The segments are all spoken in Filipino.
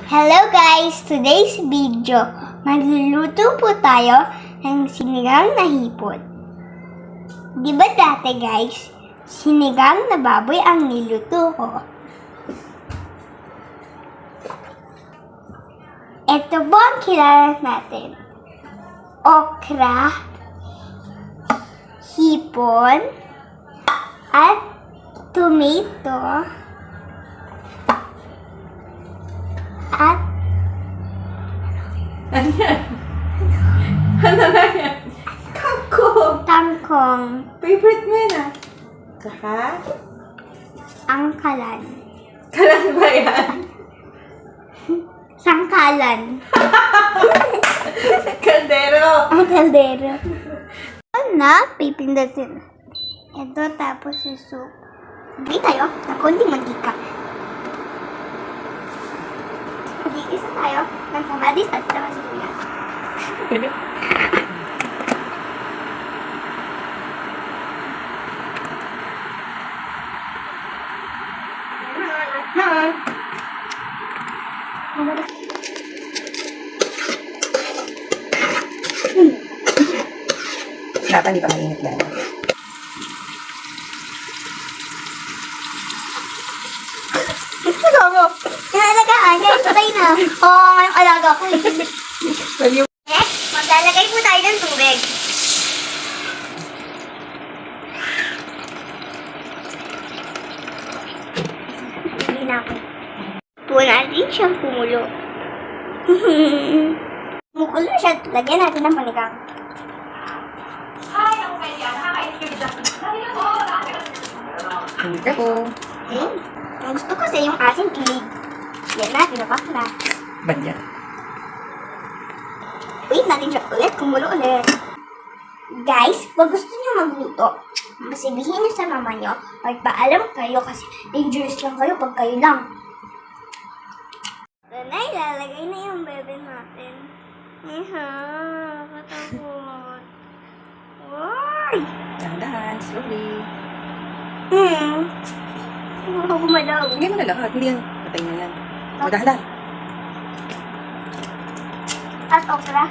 Hello guys! Today's video, magluluto po tayo ng sinigang na hipon. Di ba dati guys, sinigang na baboy ang niluto ko? Ito po ang kilala natin. Okra, hipon, at tomato, at Ano yan? Ano na yan? Kangkong! tangkong, Favorite mo yan ah. Saka? angkalan, Kalan ba yan? sangkalan, Kaldero! ang kaldero. Na, pipindutin. Ito tapos yung soup. Hindi tayo, na konting mantika. Mag-iisa tayo ng kamatis at saka sibuyas. Dapat hindi pa mainit yan. Ito mo. Inalagaan niya. Patay na. Oo, ngayong alaga ko. Next, maglalagay po tayo ng tubig. Hindi na ako. Tuwan natin siyang kumulo. Kumukulo siya. Lagyan natin ng panigang. Hindi ka po. Eh, ang gusto ko sa yung asin kilig. Yan na, pinapak na. Ba't yan? Wait natin siya ulit, kumulo ulit. Guys, pag gusto niyo magluto, masibihin niyo sa mama niyo, magpaalam kayo kasi dangerous lang kayo pag kayo lang. Na, ilalagay na yung bebe natin. Iha, katakot. Why? Dahan-dahan, slowly. Ako gumalaw. Hindi mo na lahat. Hindi yan. Patay na yan. O, dahan-dahan. At okra.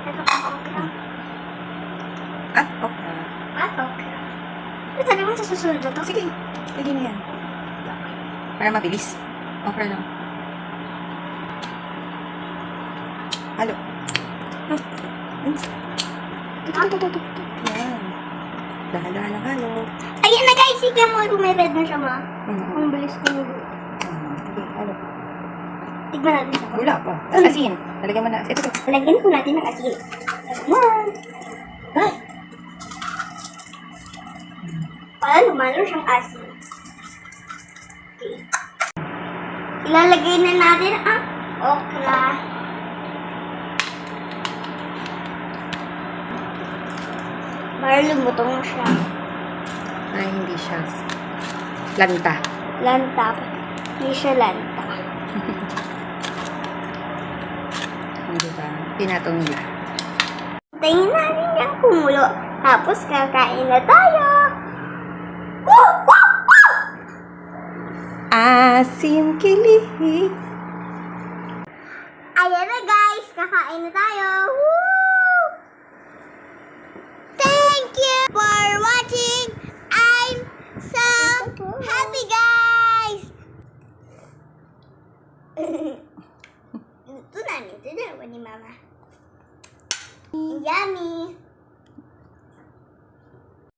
Ito pang okra. At okra. At okra. Ito sabi mo sa susunod na to. Sige. Sige na yan. Para mabilis. Okra lang. Halo. Ito. Yan. Dahan-dahan lang halo. Ayan na guys, sige mo. Rumired na siya ma. Mm-hmm. Ang bilis ko nyo. Sige, halo. Tignan natin siya. Wala pa. Tapos asin. Talagyan mo na. Ito. Lagyan po natin ng asin. Ayan. Ay! Para lumalo siyang asin. Okay. Ilalagay na natin ang okra. Para lumutong siya. Ay, hindi siya. Lanta. Lanta. Hindi siya lanta. Hindi ba? Pinatong nila. Tayin natin yung kumulo. Tapos kakain na tayo. Woo! Woo! Woo! Asim kilig. Ayan na guys, kakain na tayo. Woo! Thank you for watching. I'm so happy guys. Ito na, ito na ni Mama. Yummy.